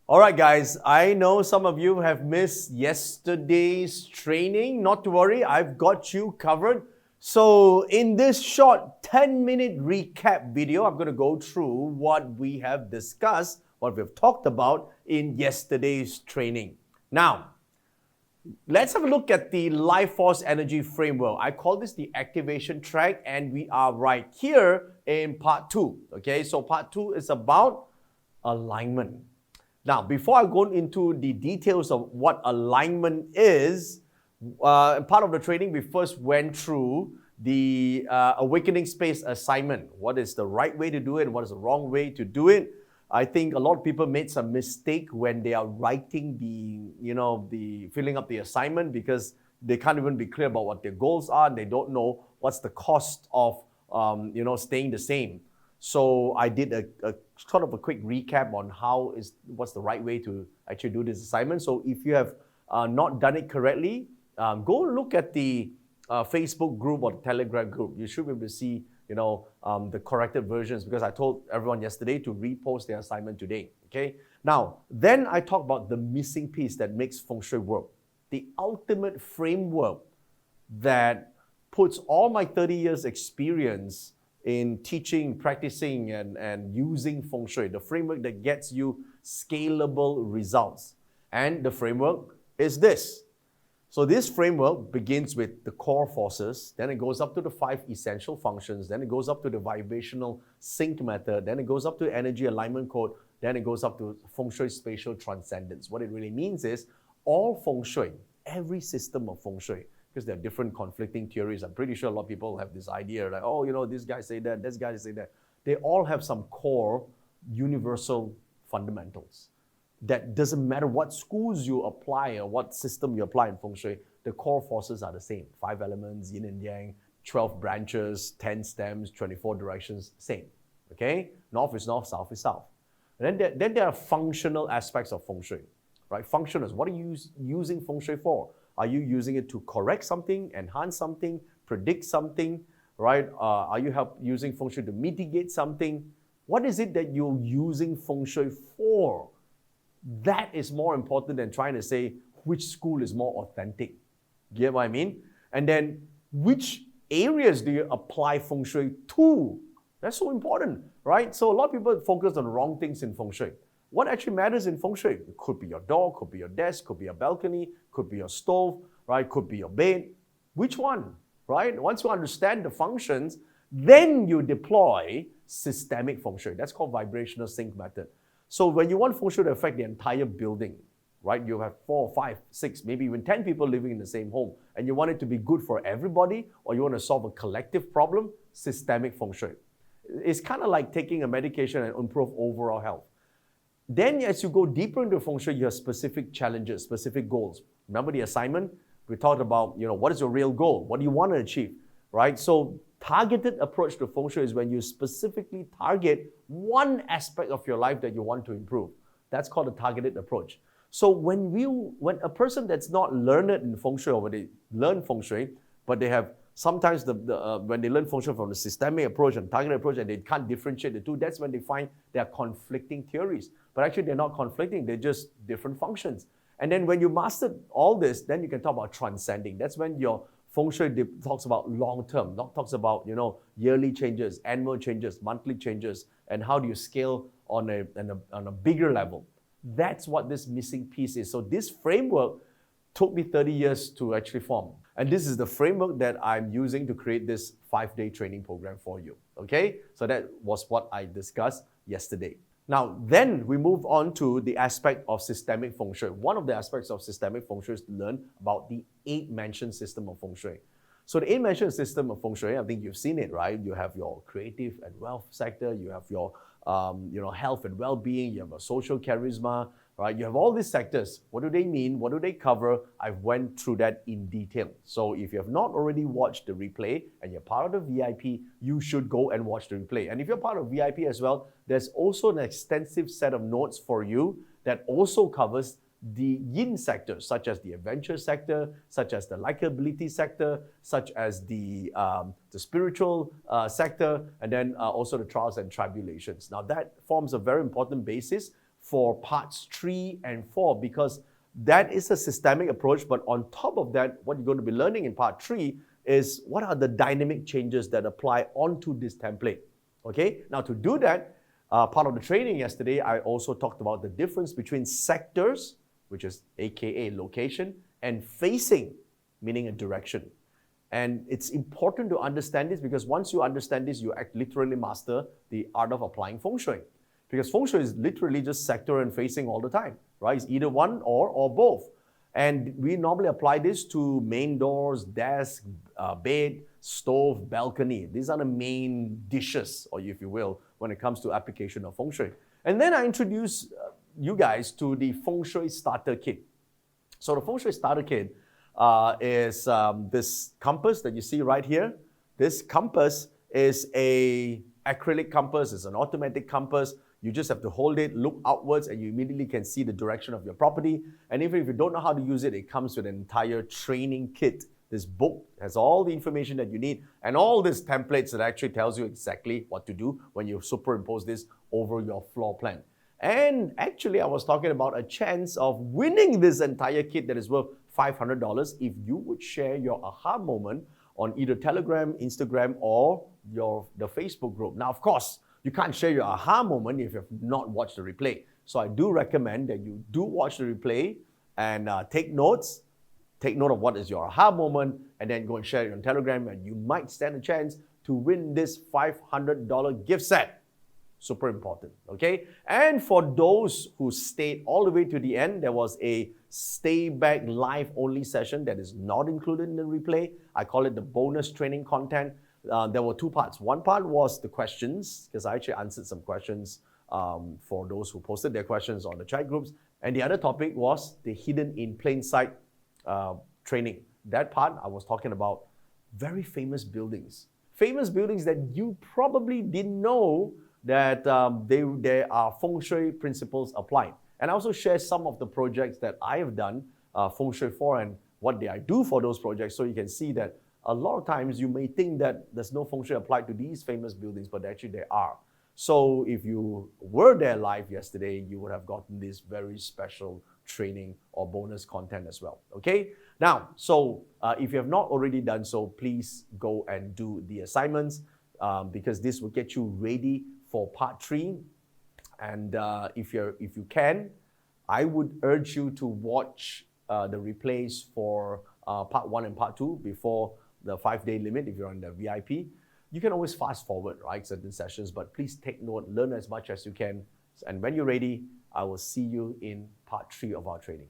All right, guys, I know some of you have missed yesterday's training. Not to worry, I've got you covered. So in this short 10-minute recap video, I'm going to go through what we have discussed, what we've talked about in yesterday's training. Now, let's have a look at the life force energy framework. I call this the activation track, and we are right here in part 2. Okay, so part 2 is about alignment. Now, before I go into the details of what alignment is, part of the training, we first went through the awakening space assignment. What is the right way to do it and what is the wrong way to do it? I think a lot of people made some mistake when they are writing the filling up the assignment, because they can't even be clear about what their goals are, and they don't know what's the cost of staying the same. So I did a sort of a quick recap on what's the right way to actually do this assignment. So if you have not done it correctly, go look at the Facebook group or the Telegram group. You should be able to see the corrected versions, because I told everyone yesterday to repost their assignment today. Okay. Now, then I talk about the missing piece that makes Feng Shui work. The ultimate framework that puts all my 30 years experience in teaching, practicing, and using Feng Shui, the framework that gets you scalable results. And the framework is this. So this framework begins with the core forces, then it goes up to the 5 essential functions, then it goes up to the vibrational sync method, then it goes up to energy alignment code, then it goes up to Feng Shui spatial transcendence. What it really means is all Feng Shui, every system of Feng Shui, because there are different conflicting theories. I'm pretty sure a lot of people have this idea like, this guy say that, this guy say that. They all have some core universal fundamentals. That doesn't matter what schools you apply or what system you apply in Feng Shui, the core forces are the same. 5 elements, yin and yang, 12 branches, 10 stems, 24 directions, same. Okay? North is north, south is south. And then there are functional aspects of Feng Shui. Right? Functionals, what are you using Feng Shui for? Are you using it to correct something, enhance something, predict something, right? Are you using Feng Shui to mitigate something? What is it that you're using Feng Shui for? That is more important than trying to say which school is more authentic. Get what I mean? And then which areas do you apply Feng Shui to? That's so important, right? So a lot of people focus on the wrong things in Feng Shui. What actually matters in Feng Shui? It could be your door, could be your desk, could be a balcony, could be your stove, right? Could be your bed. Which one, right? Once you understand the functions, then you deploy systemic Feng Shui. That's called vibrational sync method. So when you want Feng Shui to affect the entire building, right? You have 4, 5, 6, maybe even 10 people living in the same home, and you want it to be good for everybody, or you want to solve a collective problem, systemic Feng Shui. It's kind of like taking a medication and improve overall health. Then as you go deeper into Feng Shui, you have specific challenges, specific goals. Remember the assignment? We talked about, what is your real goal? What do you want to achieve, right? So targeted approach to Feng Shui is when you specifically target one aspect of your life that you want to improve. That's called a targeted approach. So when a person that's not learned in Feng Shui, or when they learn Feng Shui, but they have sometimes when they learn Feng Shui from the systemic approach and targeted approach, and they can't differentiate the two, that's when they find there are conflicting theories. But actually they're not conflicting, they're just different functions. And then when you master all this, then you can talk about transcending. That's when your Feng Shui talks about long-term, not talks about yearly changes, annual changes, monthly changes, and how do you scale on a bigger level. That's what this missing piece is. So this framework took me 30 years to actually form. And this is the framework that I'm using to create this 5-day training program for you. Okay? So that was what I discussed yesterday. Now, then we move on to the aspect of systemic Feng Shui. One of the aspects of systemic Feng Shui is to learn about the 8-mansion system of Feng Shui. So the 8-mansion system of Feng Shui, I think you've seen it, right? You have your creative and wealth sector, you have your health and well-being, you have a social charisma, right? You have all these sectors. What do they mean? What do they cover? I went through that in detail. So if you have not already watched the replay and you're part of the VIP, you should go and watch the replay. And if you're part of VIP as well, there's also an extensive set of notes for you that also covers the yin sectors, such as the adventure sector, such as the likability sector, such as the spiritual sector, and then also the trials and tribulations. Now that forms a very important basis for parts 3 and 4, because that is a systemic approach. But on top of that, what you're going to be learning in part 3 is what are the dynamic changes that apply onto this template. Okay, now to do that, part of the training yesterday, I also talked about the difference between sectors, which is AKA location, and facing, meaning a direction. And it's important to understand this, because once you understand this, you literally master the art of applying Feng Shui. Because Feng Shui is literally just sector and facing all the time, right? It's either one or both. And we normally apply this to main doors, desk, bed, stove, balcony. These are the main dishes, or if you will, when it comes to application of Feng Shui. And then I introduce you guys to the Feng Shui Starter Kit. So the Feng Shui Starter Kit is this compass that you see right here. This compass is an acrylic compass. It's an automatic compass. You just have to hold it, look outwards, and you immediately can see the direction of your property. And even if you don't know how to use it, it comes with an entire training kit. This book has all the information that you need, and all these templates that actually tells you exactly what to do when you superimpose this over your floor plan. And actually, I was talking about a chance of winning this entire kit that is worth $500 if you would share your aha moment on either Telegram, Instagram, or the Facebook group. Now, of course, you can't share your aha moment if you have not watched the replay. So I do recommend that you do watch the replay and take notes. Take note of what is your aha moment, and then go and share it on Telegram, and you might stand a chance to win this $500 gift set. Super important, okay? And for those who stayed all the way to the end, there was a stay back live only session that is not included in the replay. I call it the bonus training content. There were 2 parts. One part was the questions, because I actually answered some questions for those who posted their questions on the chat groups. And the other topic was the hidden in plain sight training. That part, I was talking about very famous buildings. Famous buildings that you probably didn't know that there are Feng Shui principles applied. And I also share some of the projects that I have done Feng Shui for, and what I do for those projects, so you can see that a lot of times you may think that there's no Feng Shui applied to these famous buildings, but actually there are. So if you were there live yesterday, you would have gotten this very special training or bonus content as well, okay? Now, so if you have not already done so, please go and do the assignments because this will get you ready for part 3. And if you can, I would urge you to watch the replays for part 1 and part 2 before the 5-day limit if you're on the VIP. You can always fast forward, right, certain sessions, but please take note, learn as much as you can. And when you're ready, I will see you in part 3 of our training.